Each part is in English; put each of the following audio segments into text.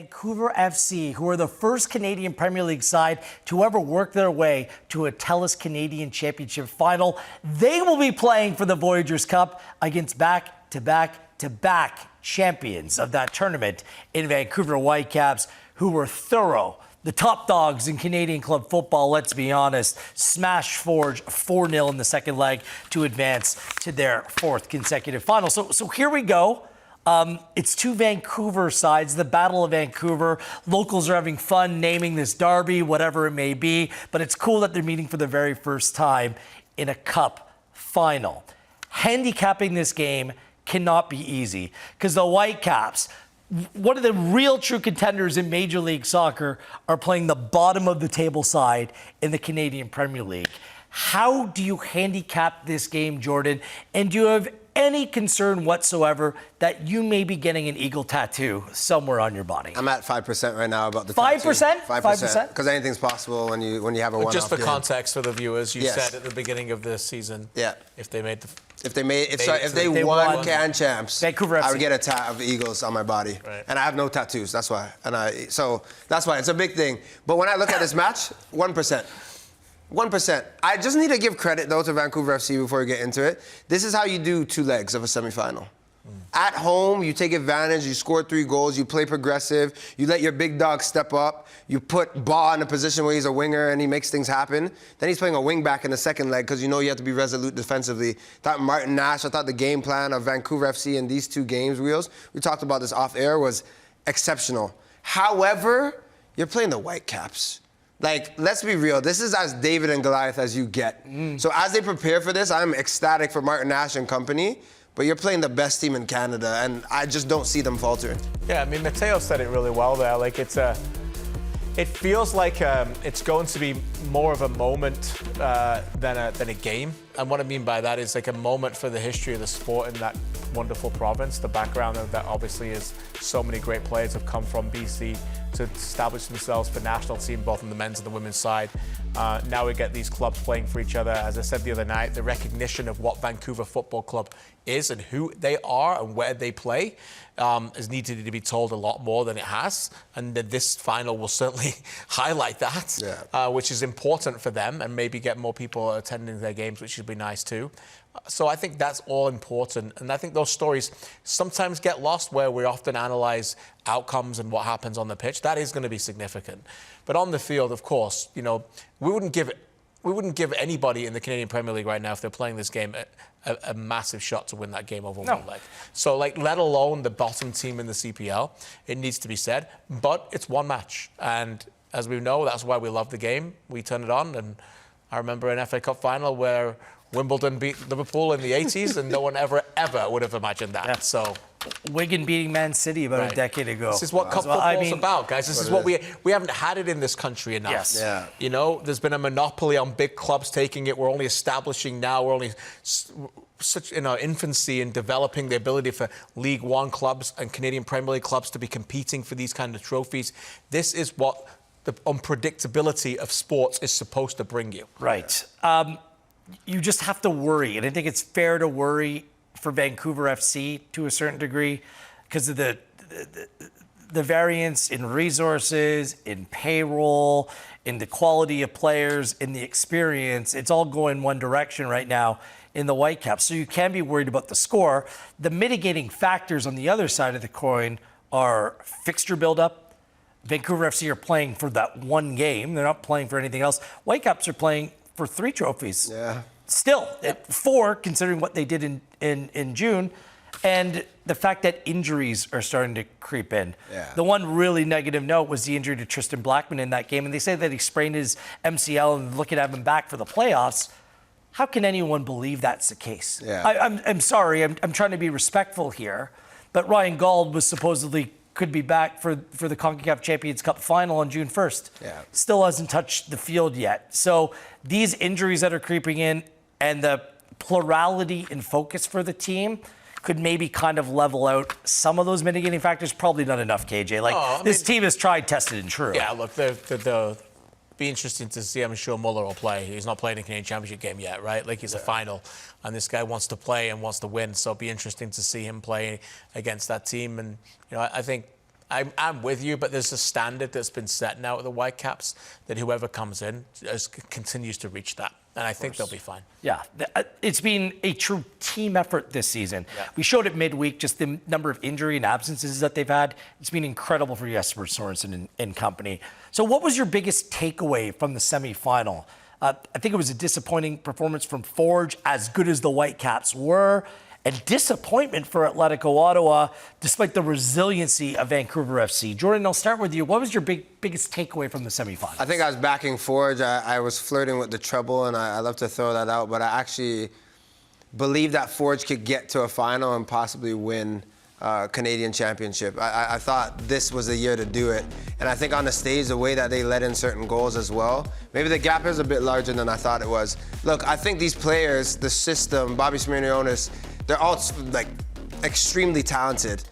Vancouver FC, who are the first Canadian Premier League side to ever work their way to a TELUS Canadian Championship final. They will be playing for the Voyageurs Cup against back-to-back champions of that tournament in Vancouver Whitecaps, who were thorough. The top dogs in Canadian club football, let's be honest, smashed Forge 4-0 in the second leg to advance to their fourth consecutive final. So here we go. It's two Vancouver sides, the Battle of Vancouver. Locals are having fun naming this derby, whatever it may be, but it's cool that they're meeting for the very first time in a cup final. Handicapping this game cannot be easy because the Whitecaps, one of the real true contenders in Major League Soccer, are playing the bottom of the table side in the Canadian Premier League. How do you handicap this game, Jordan? And do you have any concern whatsoever that you may be getting an eagle tattoo somewhere on your body? I'm at 5% right now about the 5%? 5%? Because anything's possible when you have a one-off Just for game. Context for the viewers, you said at the beginning of the season, if they made the... If they won CanChamps, Vancouver FC. I would get a tat of Eagles on my body. Right. And I have no tattoos, that's why. So that's why it's a big thing. But when I look at this match, 1%. 1%. I just need to give credit, though, to Vancouver FC before we get into it. This is how you do two legs of a semifinal. At home, you take advantage, you score 3 goals, you play progressive, you let your big dog step up, you put Ba in a position where he's a winger and he makes things happen. Then he's playing a wing back in the second leg because you know you have to be resolute defensively. I thought the game plan of Vancouver FC in these 2 games, Wheels, we talked about this off air, was exceptional. However, you're playing the Whitecaps. Like, let's be real. This is as David and Goliath as you get. So as they prepare for this, I'm ecstatic for Martin Nash and company. But you're playing the best team in Canada, and I just don't see them faltering. Yeah, I mean, Mateo said it really well there. Like, it feels like it's going to be more of a moment than a game. And what I mean by that is like a moment for the history of the sport in that wonderful province. The background of that obviously is so many great players have come from BC to establish themselves for national team, both on the men's and the women's side. Now we get these clubs playing for each other. As I said the other night, the recognition of what Vancouver Football Club is and who they are and where they play is needed to be told a lot more than it has. And this final will certainly highlight that, which is important for them, and maybe get more people attending their games, which should be nice too. So I think that's all important. And I think those stories sometimes get lost where we often analyze outcomes and what happens on the pitch. That is going to be significant. But on the field, of course, you know, we wouldn't give anybody in the Canadian Premier League right now, if they're playing this game, a massive shot to win that game over one leg. So, like, let alone the bottom team in the CPL, it needs to be said. But it's one match. And as we know, that's why we love the game. We turn it on. And I remember an FA Cup final where Wimbledon beat Liverpool in the 80s, and no one ever would have imagined that. Yeah. So, Wigan beating Man City about a decade ago. This is what cup football's about, guys. This is what we haven't had it in this country enough. Yes. Yeah. You know, there's been a monopoly on big clubs taking it. We're only establishing now. We're only such in our infancy in developing the ability for League One clubs and Canadian Premier League clubs to be competing for these kind of trophies. This is what the unpredictability of sports is supposed to bring you. Right. You just have to worry, and I think it's fair to worry for Vancouver FC to a certain degree because of the variance in resources, in payroll, in the quality of players, in the experience. It's all going one direction right now in the Whitecaps. So you can be worried about the score. The mitigating factors on the other side of the coin are fixture buildup. Vancouver FC are playing for that one game. They're not playing for anything else. Whitecaps are playing for 3 trophies. Yeah. Still, at 4, considering what they did in June, and the fact that injuries are starting to creep in. Yeah. The one really negative note was the injury to Tristan Blackman in that game, and they say that he sprained his MCL and looking to have him back for the playoffs. How can anyone believe that's the case? Yeah. I'm sorry, I'm trying to be respectful here, but Ryan Gauld was supposedly could be back for the CONCACAF Champions Cup final on June 1st. Yeah. Still hasn't touched the field yet. So these injuries that are creeping in and the plurality in focus for the team could maybe kind of level out some of those mitigating factors. Probably not enough, KJ. Like, this team has tried, tested, and true. Yeah, look, be interesting to see. I'm sure Muller will play. He's not playing a Canadian Championship game yet, right? Like, he's a final, and this guy wants to play and wants to win. So it'll be interesting to see him play against that team. And, you know, I think I'm with you, but there's a standard that's been set now at the Whitecaps that whoever comes in continues to reach that. And I think they'll be fine. Yeah, it's been a true team effort this season. Yeah. We showed it midweek, just the number of injury and absences that they've had. It's been incredible for Jesper Sorensen and company. So what was your biggest takeaway from the semifinal? I think it was a disappointing performance from Forge, as good as the Whitecaps were, and disappointment for Atletico Ottawa, despite the resiliency of Vancouver FC. Jordan, I'll start with you. What was your biggest takeaway from the semifinals? I think I was backing Forge. I was flirting with the treble, and I love to throw that out, but I actually believe that Forge could get to a final and possibly win Canadian Championship. I thought this was the year to do it. And I think on the stage, the way that they let in certain goals as well, maybe the gap is a bit larger than I thought it was. Look, I think these players, the system, Bobby Smirnionis, they're all like extremely talented.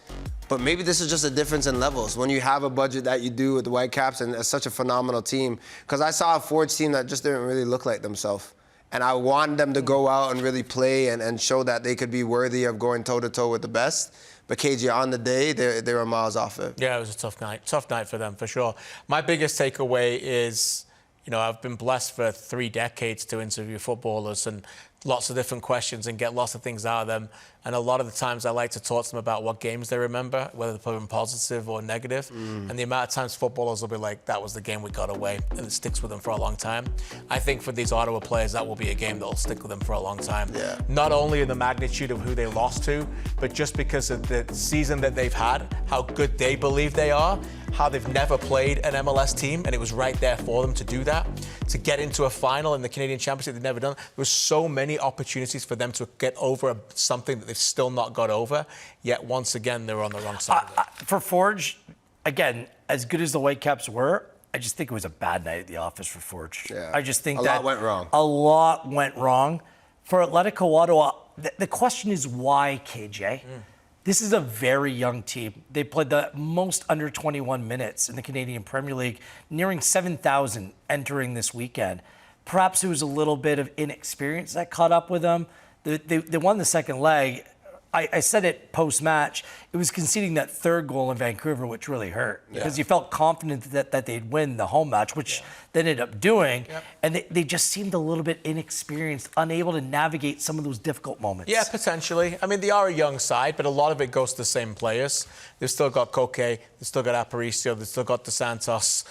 But maybe this is just a difference in levels when you have a budget that you do with the Whitecaps and such a phenomenal team. Because I saw a Forge team that just didn't really look like themselves. And I wanted them to go out and really play and show that they could be worthy of going toe-to-toe with the best. But KG, on the day, they were miles off it. Yeah, it was a tough night for them, for sure. My biggest takeaway is, I've been blessed for 3 decades to interview footballers and lots of different questions and get lots of things out of them. And a lot of the times I like to talk to them about what games they remember, whether they're putting positive or negative. And the amount of times footballers will be like, that was the game we got away, and it sticks with them for a long time. I think for these Ottawa players, that will be a game that will stick with them for a long time. Yeah. Not only in the magnitude of who they lost to, but just because of the season that they've had, how good they believe they are, how they've never played an MLS team, and it was right there for them to do that. To get into a final in the Canadian Championship they've never done. There were so many opportunities for them to get over something that they've still not got over, yet once again, they're on the wrong side of it. For Forge, again, as good as the Whitecaps were, I just think it was a bad night at the office for Forge. Yeah. I just think a lot went wrong. A lot went wrong. For Atletico Ottawa, the question is why, KJ? This is a very young team. They played the most under 21 minutes in the Canadian Premier League, nearing 7,000 entering this weekend. Perhaps it was a little bit of inexperience that caught up with them. They won the second leg. I said it post-match. It was conceding that third goal in Vancouver, which really hurt. Because you felt confident that they'd win the home match, which they ended up doing. Yep. And they just seemed a little bit inexperienced, unable to navigate some of those difficult moments. Yeah, potentially. I mean, they are a young side, but a lot of it goes to the same players. They've still got Koke, they've still got Aparicio, they've still got DeSantos,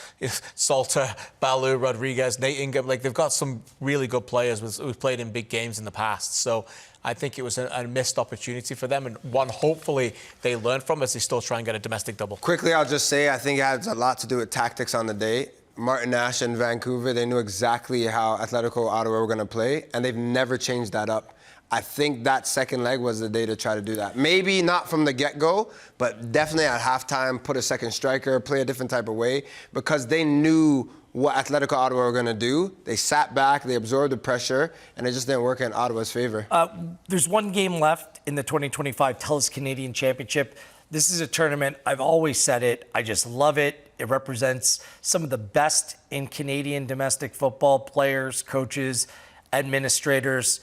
Salter, Balu, Rodriguez, Nate Ingham. Like, they've got some really good players who've played in big games in the past. So I think it was a missed opportunity for them, and one hopefully they learn from as they still try and get a domestic double. Quickly, I'll just say I think it has a lot to do with tactics on the day. Martin Nash and Vancouver, they knew exactly how Atletico Ottawa were going to play, and they've never changed that up. I think that second leg was the day to try to do that. Maybe not from the get-go, but definitely at halftime, put a second striker, play a different type of way, because they knew what Atletico Ottawa were going to do. They sat back, they absorbed the pressure, and it just didn't work in Ottawa's favor. There's one game left in the 2025 TELUS Canadian Championship. This is a tournament, I've always said it, I just love it. It represents some of the best in Canadian domestic football, players, coaches, administrators.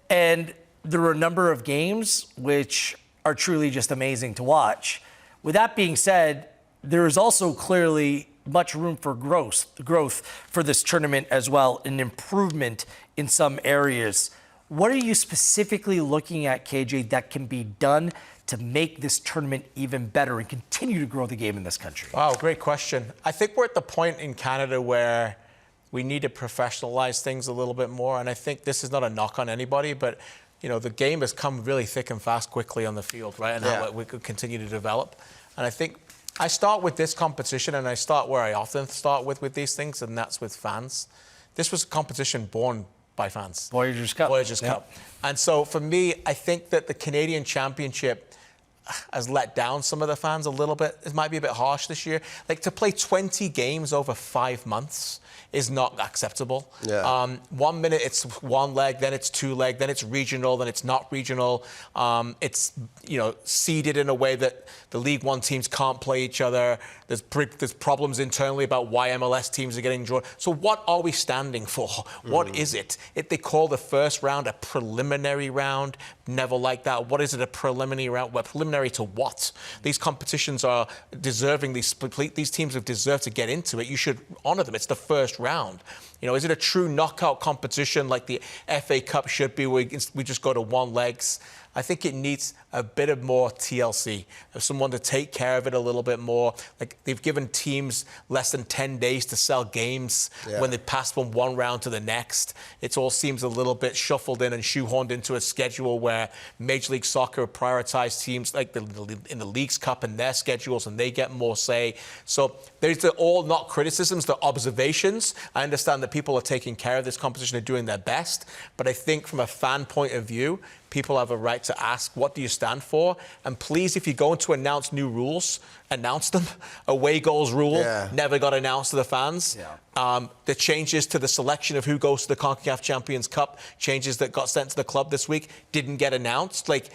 And there are a number of games which are truly just amazing to watch. With that being said, there is also clearly much room for growth for this tournament as well, an improvement in some areas. What are you specifically looking at, KJ, that can be done to make this tournament even better and continue to grow the game in this country? Wow, great question. I think we're at the point in Canada where we need to professionalize things a little bit more, and I think this is not a knock on anybody, but the game has come really thick and fast quickly on the field, right? And how we could continue to develop. And I think I start with this competition, and I start where I often start with these things, and that's with fans. This was a competition born by fans. Voyageurs Cup. Cup. And so for me, I think that the Canadian Championship has let down some of the fans a little bit. It might be a bit harsh this year. Like, to play 20 games over 5 months is not acceptable. Yeah. 1 minute it's one leg, then it's two leg, then it's regional, then it's not regional. It's seeded in a way that the League One teams can't play each other. There's problems internally about why MLS teams are getting drawn. So what are we standing for? What is it? They call the first round a preliminary round. Never like that. What is it, a preliminary round? Well, preliminary preliminary to what? These competitions are deserving, these teams have deserved to get into it. You should honor them. It's the first round. You know, is it a true knockout competition like the FA Cup should be, where we just go to one legs? I think it needs a bit of more TLC, someone to take care of it a little bit more. Like, they've given teams less than 10 days to sell games when they pass from one round to the next. It all seems a little bit shuffled in and shoehorned into a schedule where Major League Soccer prioritize teams like in the Leagues Cup and their schedules, and they get more say. So there's all not criticisms, the observations. I understand that people are taking care of this competition and doing their best, but I think from a fan point of view, people have a right to ask, what do you stand for? And please, if you're going to announce new rules, announce them. Away goals rule never got announced to the fans. The changes to the selection of who goes to the CONCACAF Champions Cup, changes that got sent to the club this week, didn't get announced. Like,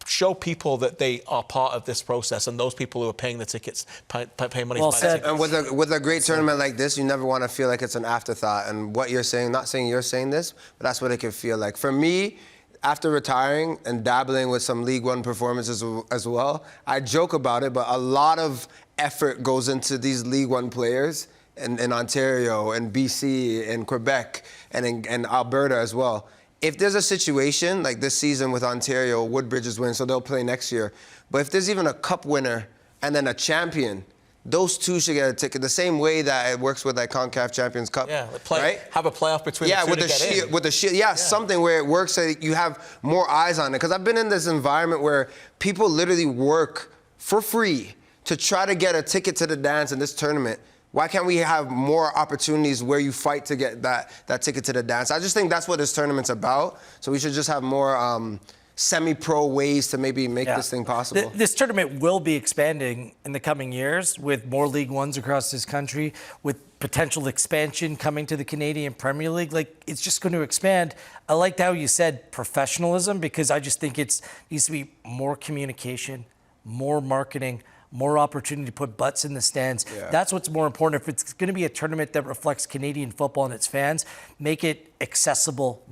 show people that they are part of this process, and those people who are paying the tickets, pay money to buy the tickets. And with a great tournament like this, you never want to feel like it's an afterthought. And what you're saying, not saying you're saying this, but that's what it can feel like. For me, after retiring and dabbling with some League One performances as well, I joke about it, but a lot of effort goes into these League One players in Ontario and BC and Quebec and Alberta as well. If there's a situation like this season with Ontario, Woodbridge is winning, so they'll play next year. But if there's even a cup winner and then a champion, those two should get a ticket the same way that it works with like CONCACAF Champions Cup. Right? Have a playoff between the two with to the get shield, in. with the shield. Something where it works so that you have more eyes on it. Because I've been in this environment where people literally work for free to try to get a ticket to the dance in this tournament. Why can't we have more opportunities where you fight to get that ticket to the dance? I just think that's what this tournament's about. So we should just have more semi-pro ways to maybe make this thing possible. This tournament will be expanding in the coming years with more League Ones across this country, with potential expansion coming to the Canadian Premier League. Like, it's just going to expand. I liked how you said professionalism, because I just think it needs to be more communication, more marketing, more opportunity to put butts in the stands. That's what's more important. If it's going to be a tournament that reflects Canadian football and its fans, make it accessible,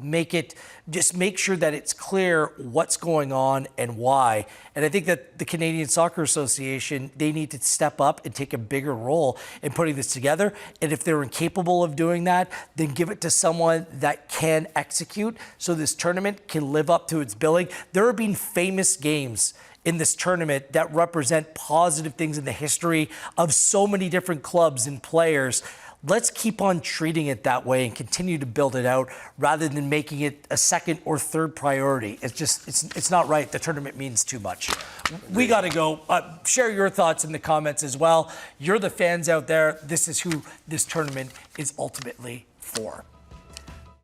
just make sure that it's clear what's going on and why. And I think that the Canadian Soccer Association, they need to step up and take a bigger role in putting this together. And if they're incapable of doing that, then give it to someone that can execute so this tournament can live up to its billing. There have been famous games in this tournament that represent positive things in the history of so many different clubs and players. Let's keep on treating it that way and continue to build it out rather than making it a second or third priority. It's not right. The tournament means too much. We got to go. Share your thoughts in the comments as well. You're the fans out there. This is who this tournament is ultimately for.